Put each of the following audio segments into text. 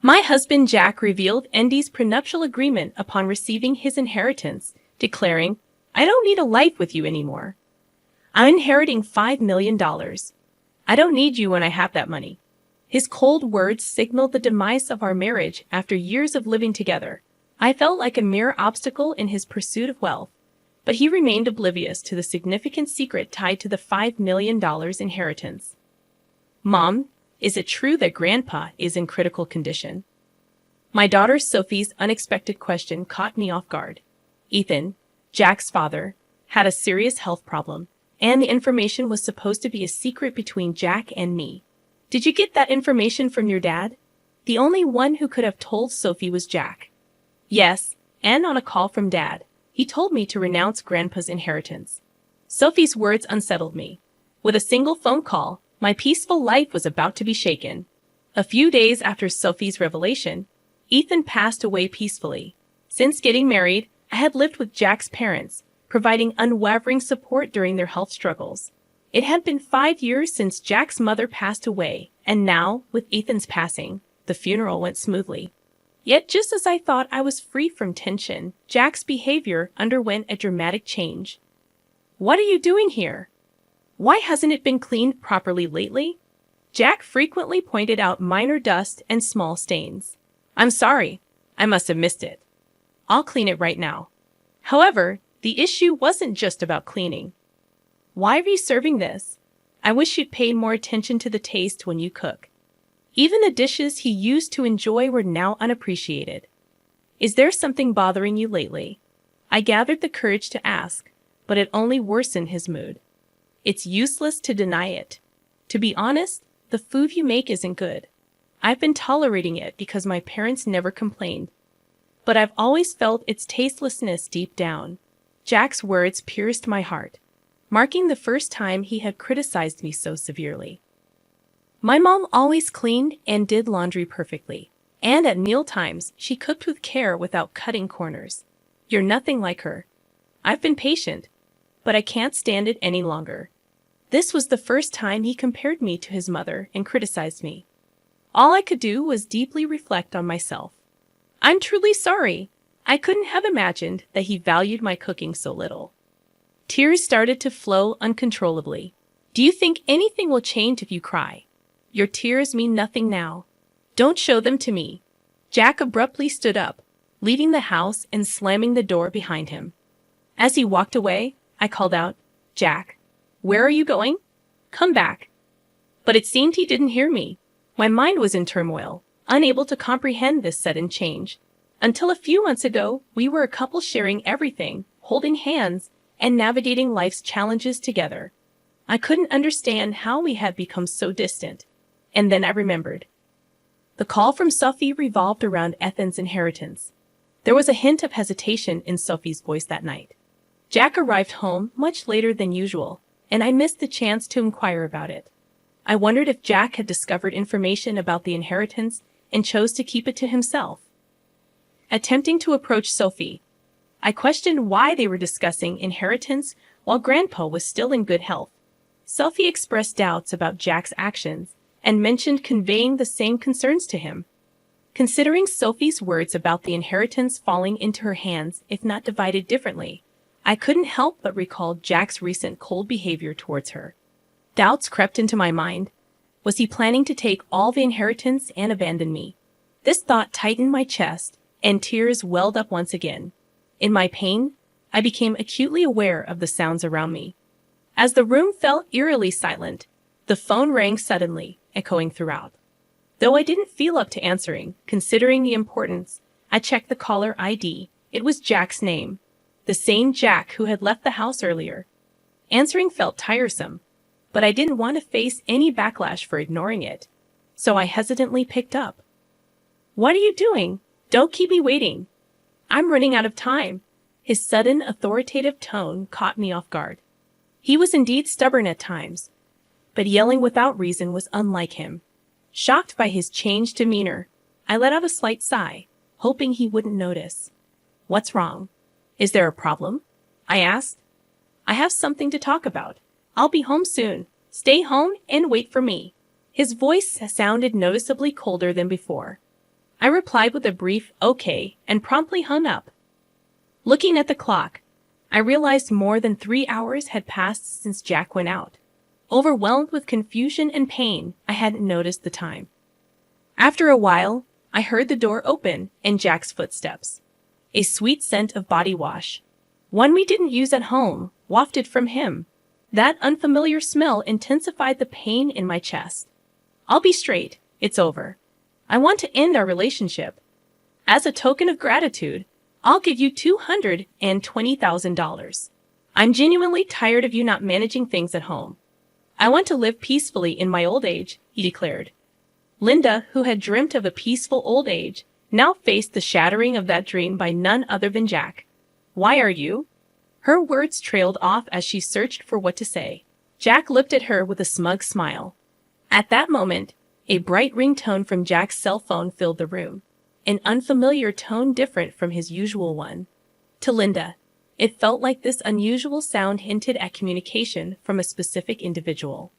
My husband Jack revealed Andy's prenuptial agreement upon receiving his inheritance, declaring, "I don't need a life with you anymore. I'm inheriting $5 million. I don't need you when I have that money." His cold words signaled the demise of our marriage after years of living together. I felt like a mere obstacle in his pursuit of wealth, but he remained oblivious to the significant secret tied to the $5 million inheritance. "Mom, is it true that Grandpa is in critical condition?" My daughter Sophie's unexpected question caught me off guard. Ethan, Jack's father, had a serious health problem, and the information was supposed to be a secret between Jack and me. "Did you get that information from your dad?" The only one who could have told Sophie was Jack. "Yes, and on a call from Dad, he told me to renounce Grandpa's inheritance." Sophie's words unsettled me. With a single phone call, my peaceful life was about to be shaken. A few days after Sophie's revelation, Ethan passed away peacefully. Since getting married, I had lived with Jack's parents, providing unwavering support during their health struggles. It had been 5 years since Jack's mother passed away, and now, with Ethan's passing, the funeral went smoothly. Yet just as I thought I was free from tension, Jack's behavior underwent a dramatic change. "What are you doing here? Why hasn't it been cleaned properly lately?" Jack frequently pointed out minor dust and small stains. "I'm sorry, I must have missed it. I'll clean it right now." However, the issue wasn't just about cleaning. "Why are you serving this? I wish you'd paid more attention to the taste when you cook." Even the dishes he used to enjoy were now unappreciated. "Is there something bothering you lately?" I gathered the courage to ask, but it only worsened his mood. "It's useless to deny it. To be honest, the food you make isn't good. I've been tolerating it because my parents never complained. But I've always felt its tastelessness deep down." Jack's words pierced my heart, marking the first time he had criticized me so severely. My mom always cleaned and did laundry perfectly, and at meal times she cooked with care without cutting corners. "You're nothing like her. I've been patient, but I can't stand it any longer." This was the first time he compared me to his mother and criticized me. All I could do was deeply reflect on myself. "I'm truly sorry. I couldn't have imagined that he valued my cooking so little." Tears started to flow uncontrollably. "Do you think anything will change if you cry? Your tears mean nothing now. Don't show them to me." Jack abruptly stood up, leaving the house and slamming the door behind him. As he walked away, I called out, "Jack, where are you going? Come back." But it seemed he didn't hear me. My mind was in turmoil, unable to comprehend this sudden change. Until a few months ago, we were a couple sharing everything, holding hands, and navigating life's challenges together. I couldn't understand how we had become so distant. And then I remembered. The call from Sophie revolved around Ethan's inheritance. There was a hint of hesitation in Sophie's voice that night. Jack arrived home much later than usual, and I missed the chance to inquire about it. I wondered if Jack had discovered information about the inheritance and chose to keep it to himself. Attempting to approach Sophie, I questioned why they were discussing inheritance while Grandpa was still in good health. Sophie expressed doubts about Jack's actions and mentioned conveying the same concerns to him. Considering Sophie's words about the inheritance falling into her hands if not divided differently, I couldn't help but recall Jack's recent cold behavior towards her. Doubts crept into my mind. Was he planning to take all the inheritance and abandon me? This thought tightened my chest, and tears welled up once again. In my pain, I became acutely aware of the sounds around me. As the room fell eerily silent, the phone rang suddenly, echoing throughout. Though I didn't feel up to answering, considering the importance, I checked the caller ID. It was Jack's name, the same Jack who had left the house earlier. Answering felt tiresome, but I didn't want to face any backlash for ignoring it, so I hesitantly picked up. "What are you doing? Don't keep me waiting. I'm running out of time." His sudden, authoritative tone caught me off guard. He was indeed stubborn at times, but yelling without reason was unlike him. Shocked by his changed demeanor, I let out a slight sigh, hoping he wouldn't notice. "What's wrong? Is there a problem?" I asked. "I have something to talk about. I'll be home soon. Stay home and wait for me." His voice sounded noticeably colder than before. I replied with a brief okay and promptly hung up. Looking at the clock, I realized more than 3 hours had passed since Jack went out. Overwhelmed with confusion and pain, I hadn't noticed the time. After a while, I heard the door open and Jack's footsteps. A sweet scent of body wash, one we didn't use at home, wafted from him. That unfamiliar smell intensified the pain in my chest. I'll be straight, it's over. I want to end our relationship. As a token of gratitude, I'll give you $220,000. I'm genuinely tired of you not managing things at home. I want to live peacefully in my old age, he declared. Linda, who had dreamt of a peaceful old age, now faced the shattering of that dream by none other than Jack. Why are you? Her words trailed off as she searched for what to say. Jack looked at her with a smug smile. At that moment, a bright ringtone from Jack's cell phone filled the room, an unfamiliar tone different from his usual one. To Linda, it felt like this unusual sound hinted at communication from a specific individual.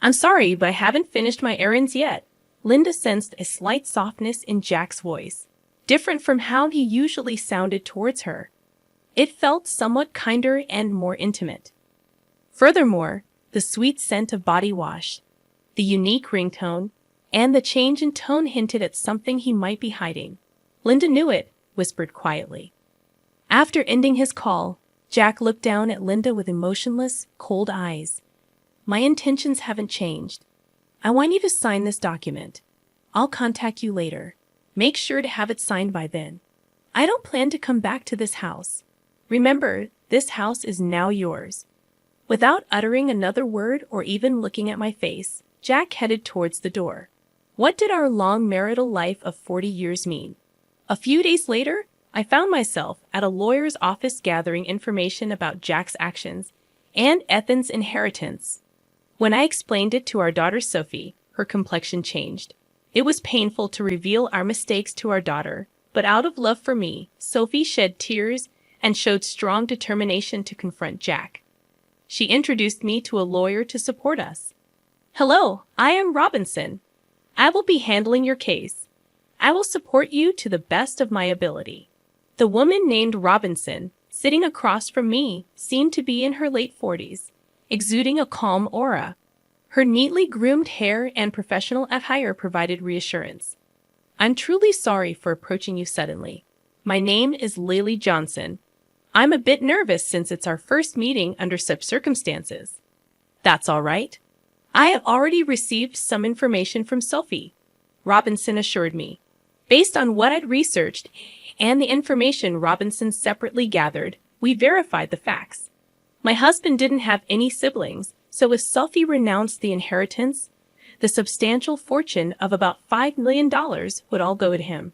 I'm sorry, but I haven't finished my errands yet. Linda sensed a slight softness in Jack's voice, different from how he usually sounded towards her. It felt somewhat kinder and more intimate. Furthermore, the sweet scent of body wash, the unique ringtone, and the change in tone hinted at something he might be hiding. Linda knew it, whispered quietly. After ending his call, Jack looked down at Linda with emotionless, cold eyes. My intentions haven't changed. I want you to sign this document. I'll contact you later. Make sure to have it signed by then. I don't plan to come back to this house. Remember, this house is now yours. Without uttering another word or even looking at my face, Jack headed towards the door. What did our long marital life of 40 years mean? A few days later, I found myself at a lawyer's office gathering information about Jack's actions and Ethan's inheritance. When I explained it to our daughter Sophie, her complexion changed. It was painful to reveal our mistakes to our daughter, but out of love for me, Sophie shed tears and showed strong determination to confront Jack. She introduced me to a lawyer to support us. Hello, I am Robinson. I will be handling your case. I will support you to the best of my ability. The woman named Robinson, sitting across from me, seemed to be in her late 40s, exuding a calm aura. Her neatly groomed hair and professional attire provided reassurance. I'm truly sorry for approaching you suddenly. My name is Lily Johnson. I'm a bit nervous since it's our first meeting under such circumstances. That's all right. I have already received some information from Sophie, Robinson assured me. Based on what I'd researched and the information Robinson separately gathered, we verified the facts. My husband didn't have any siblings, so if Sophie renounced the inheritance, the substantial fortune of about $5 million would all go to him.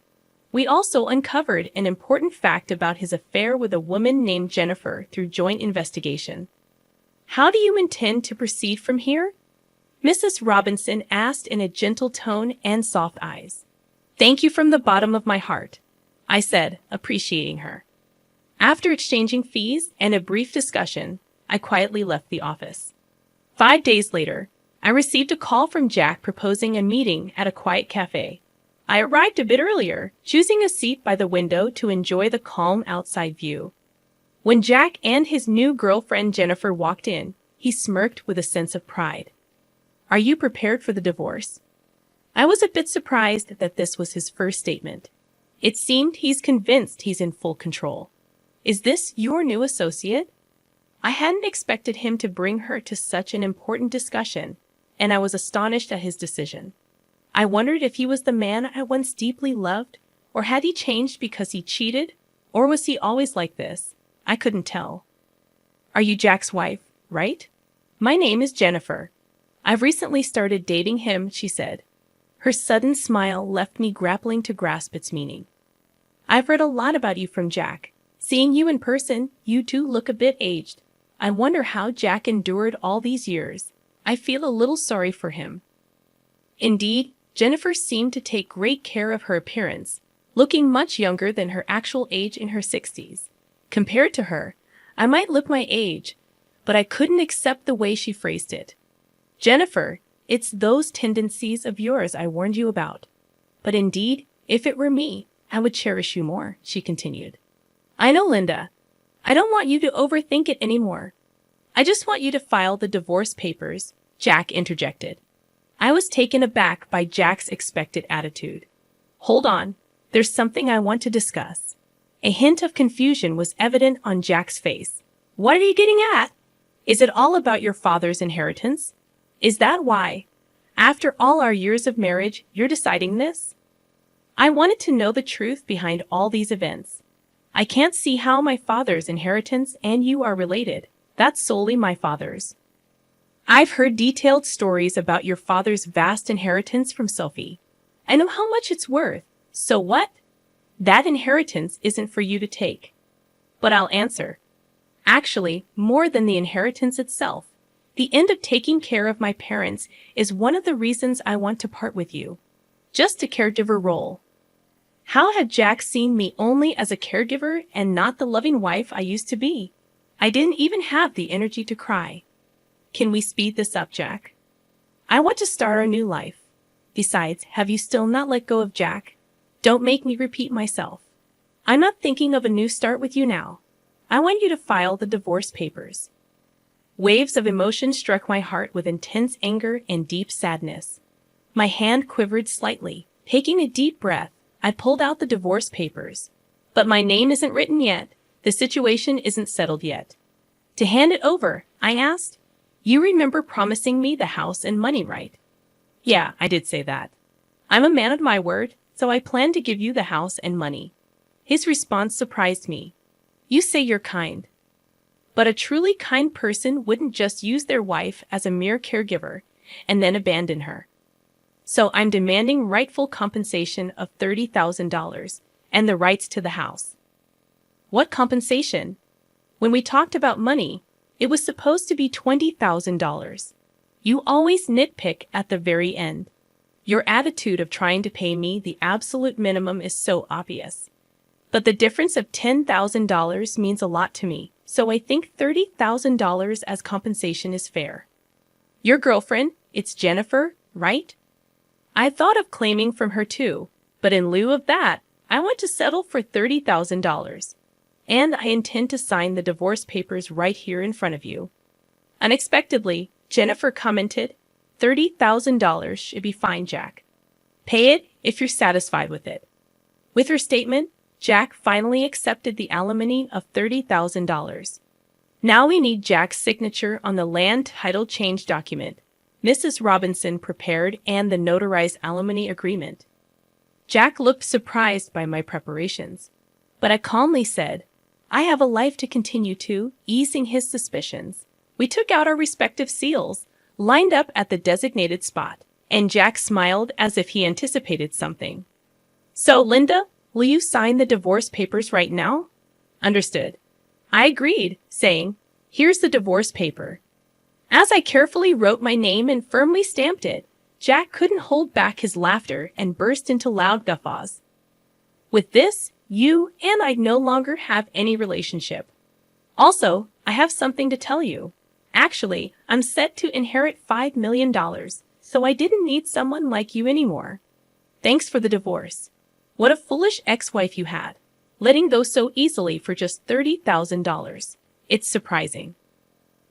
We also uncovered an important fact about his affair with a woman named Jennifer through joint investigation. How do you intend to proceed from here? Mrs. Robinson asked in a gentle tone and soft eyes. Thank you from the bottom of my heart, I said, appreciating her. After exchanging fees and a brief discussion, I quietly left the office. 5 days later, I received a call from Jack proposing a meeting at a quiet cafe. I arrived a bit earlier, choosing a seat by the window to enjoy the calm outside view. When Jack and his new girlfriend Jennifer walked in, he smirked with a sense of pride. Are you prepared for the divorce? I was a bit surprised that this was his first statement. It seemed he's convinced he's in full control. Is this your new associate? I hadn't expected him to bring her to such an important discussion, and I was astonished at his decision. I wondered if he was the man I once deeply loved, or had he changed because he cheated, or was he always like this? I couldn't tell. Are you Jack's wife, right? My name is Jennifer. I've recently started dating him, she said. Her sudden smile left me grappling to grasp its meaning. I've read a lot about you from Jack. Seeing you in person, you too look a bit aged. I wonder how Jack endured all these years. I feel a little sorry for him. Indeed, Jennifer seemed to take great care of her appearance, looking much younger than her actual age in her 60s. Compared to her, I might look my age, but I couldn't accept the way she phrased it. Jennifer, it's those tendencies of yours I warned you about. But indeed, If it were me, I would cherish you more, she continued. I know, Linda. I don't want you to overthink it anymore. I just want you to file the divorce papers, Jack interjected. I was taken aback by Jack's expected attitude. Hold on, there's something I want to discuss. A hint of confusion was evident on Jack's face. What are you getting at? Is it all about your father's inheritance? Is that why, after all our years of marriage, you're deciding this? I wanted to know the truth behind all these events. I can't see how my father's inheritance and you are related. That's solely my father's. I've heard detailed stories about your father's vast inheritance from Sophie. I know how much it's worth. So what? That inheritance isn't for you to take. But I'll answer. Actually, more than the inheritance itself, the end of taking care of my parents is one of the reasons I want to part with you. Just a caregiver role. How had Jack seen me only as a caregiver and not the loving wife I used to be? I didn't even have the energy to cry. Can we speed this up, Jack? I want to start our new life. Besides, have you still not let go of Jack? Don't make me repeat myself. I'm not thinking of a new start with you now. I want you to file the divorce papers. Waves of emotion struck my heart with intense anger and deep sadness. My hand quivered slightly. Taking a deep breath, I pulled out the divorce papers. But my name isn't written yet. The situation isn't settled yet. To hand it over, I asked, you remember promising me the house and money, right? Yeah, I did say that. I'm a man of my word, so I plan to give you the house and money. His response surprised me. You say you're kind. But a truly kind person wouldn't just use their wife as a mere caregiver and then abandon her. So I'm demanding rightful compensation of $30,000 and the rights to the house. What compensation? When we talked about money, it was supposed to be $20,000. You always nitpick at the very end. Your attitude of trying to pay me the absolute minimum is so obvious. But the difference of $10,000 means a lot to me, so I think $30,000 as compensation is fair. Your girlfriend, it's Jennifer, right? I thought of claiming from her too, but in lieu of that, I want to settle for $30,000. And I intend to sign the divorce papers right here in front of you. Unexpectedly, Jennifer commented, $30,000 should be fine, Jack. Pay it if you're satisfied with it. With her statement, Jack finally accepted the alimony of $30,000. Now we need Jack's signature on the land title change document Mrs. Robinson prepared and the notarized alimony agreement. Jack looked surprised by my preparations, but I calmly said, I have a life to continue to, easing his suspicions. We took out our respective seals, lined up at the designated spot, and Jack smiled as if he anticipated something. So, Linda, will you sign the divorce papers right now? Understood. I agreed, saying, here's the divorce paper. As I carefully wrote my name and firmly stamped it, Jack couldn't hold back his laughter and burst into loud guffaws. With this, you and I no longer have any relationship. Also, I have something to tell you. Actually, I'm set to inherit $5 million, so I didn't need someone like you anymore. Thanks for the divorce. What a foolish ex-wife you had, letting go so easily for just $30,000. It's surprising.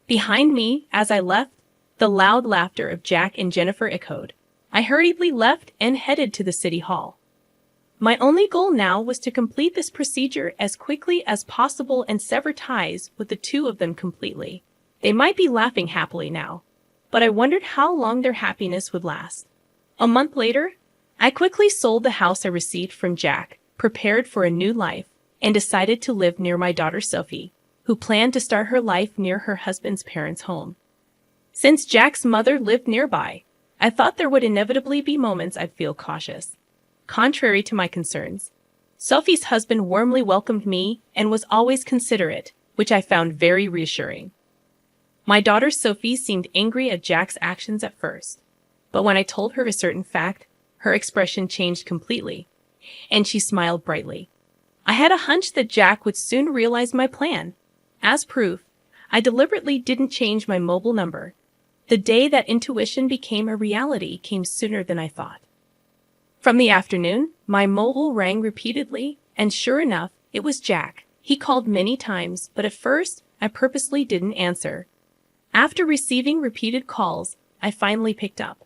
Behind me, as I left, the loud laughter of Jack and Jennifer echoed. I hurriedly left and headed to the city hall. My only goal now was to complete this procedure as quickly as possible and sever ties with the two of them completely. They might be laughing happily now, but I wondered how long their happiness would last. A month later, I quickly sold the house I received from Jack, prepared for a new life, and decided to live near my daughter Sophie, who planned to start her life near her husband's parents' home. Since Jack's mother lived nearby, I thought there would inevitably be moments I'd feel cautious. Contrary to my concerns, Sophie's husband warmly welcomed me and was always considerate, which I found very reassuring. My daughter Sophie seemed angry at Jack's actions at first, but when I told her a certain fact, her expression changed completely, and she smiled brightly. I had a hunch that Jack would soon realize my plan. As proof, I deliberately didn't change my mobile number. The day that intuition became a reality came sooner than I thought. From the afternoon, My mobile rang repeatedly, and sure enough, it was Jack. He called many times, but at first, I purposely didn't answer. After receiving repeated calls, I finally picked up.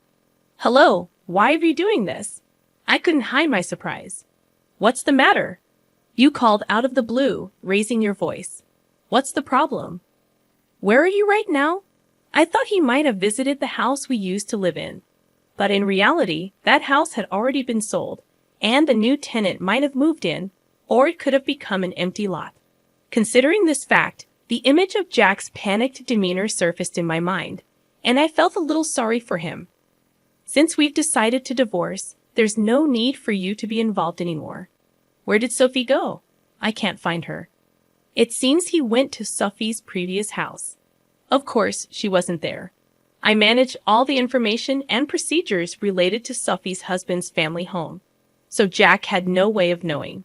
Hello, why are you doing this? I couldn't hide my surprise. What's the matter? You called out of the blue, raising your voice. What's the problem? Where are you right now? I thought he might have visited the house we used to live in. But in reality, that house had already been sold, and the new tenant might have moved in, or it could have become an empty lot. Considering this fact, the image of Jack's panicked demeanor surfaced in my mind, and I felt a little sorry for him. Since we've decided to divorce, there's no need for you to be involved anymore. Where did Sophie go? I can't find her. It seems he went to Sophie's previous house. Of course, she wasn't there. I manage all the information and procedures related to Sophie's husband's family home, so Jack had no way of knowing.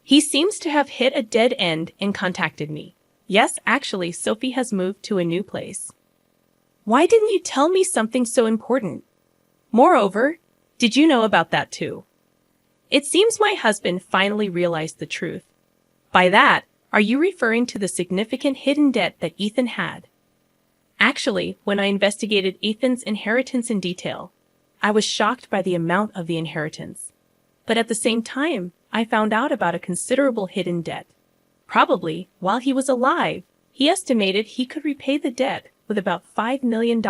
He seems to have hit a dead end and contacted me. Yes, actually, Sophie has moved to a new place. Why didn't you tell me something so important? Moreover, did you know about that too? It seems my husband finally realized the truth. By that, are you referring to the significant hidden debt that Ethan had? Actually, when I investigated Ethan's inheritance in detail, I was shocked by the amount of the inheritance. But at the same time, I found out about a considerable hidden debt. Probably, while he was alive, he estimated he could repay the debt with about $5 million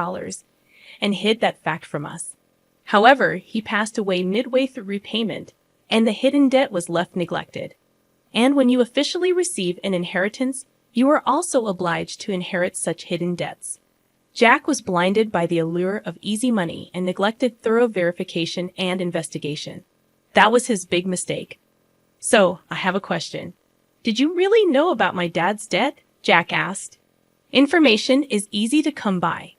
and hid that fact from us. However, he passed away midway through repayment, and the hidden debt was left neglected. And when you officially receive an inheritance, you are also obliged to inherit such hidden debts. Jack was blinded by the allure of easy money and neglected thorough verification and investigation. That was his big mistake. So, I have a question. Did you really know about my dad's debt? Jack asked. Information is easy to come by.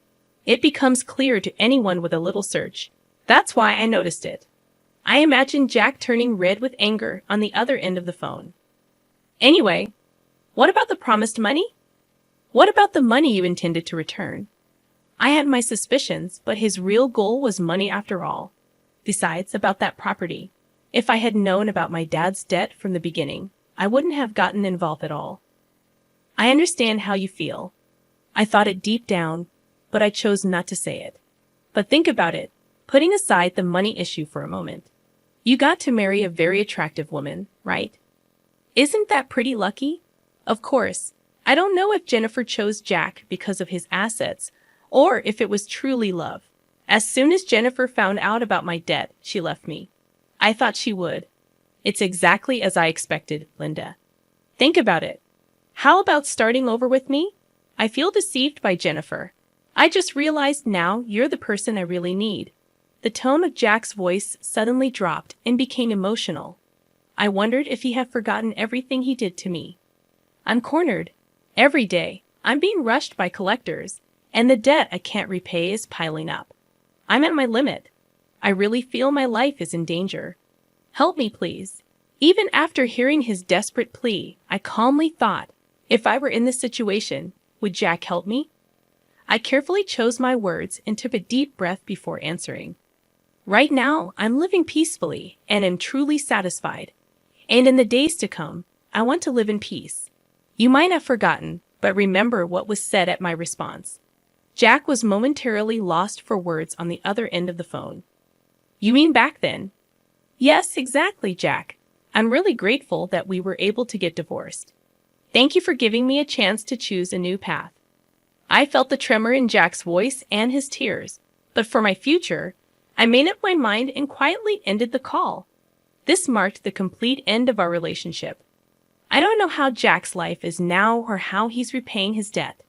It becomes clear to anyone with a little search. That's why I noticed it. I imagined Jack turning red with anger on the other end of the phone. Anyway, what about the promised money? What about the money you intended to return? I had my suspicions, but his real goal was money after all. Besides, about that property. If I had known about my dad's debt from the beginning, I wouldn't have gotten involved at all. I understand how you feel. I thought it deep down, but I chose not to say it. But think about it, putting aside the money issue for a moment. You got to marry a very attractive woman, right? Isn't that pretty lucky? Of course, I don't know if Jennifer chose Jack because of his assets, or if it was truly love. As soon as Jennifer found out about my debt, she left me. I thought she would. It's exactly as I expected, Linda. Think about it. How about starting over with me? I feel deceived by Jennifer. I just realized now you're the person I really need. The tone of Jack's voice suddenly dropped and became emotional. I wondered if he had forgotten everything he did to me. I'm cornered. Every day, I'm being rushed by collectors, and the debt I can't repay is piling up. I'm at my limit. I really feel my life is in danger. Help me, please. Even after hearing his desperate plea, I calmly thought, if I were in this situation, would Jack help me? I carefully chose my words and took a deep breath before answering. Right now, I'm living peacefully and am truly satisfied. And in the days to come, I want to live in peace. You might have forgotten, but remember what was said at my response. Jack was momentarily lost for words on the other end of the phone. You mean back then? Yes, exactly, Jack. I'm really grateful that we were able to get divorced. Thank you for giving me a chance to choose a new path. I felt the tremor in Jack's voice and his tears, but for my future, I made up my mind and quietly ended the call. This marked the complete end of our relationship. I don't know how Jack's life is now or how he's repaying his debt,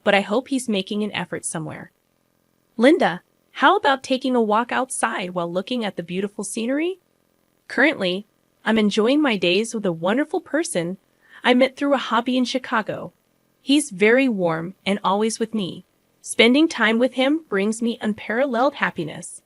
but I hope he's making an effort somewhere. Linda, how about taking a walk outside while looking at the beautiful scenery? Currently, I'm enjoying my days with a wonderful person I met through a hobby in Chicago. He's very warm and always with me. Spending time with him brings me unparalleled happiness.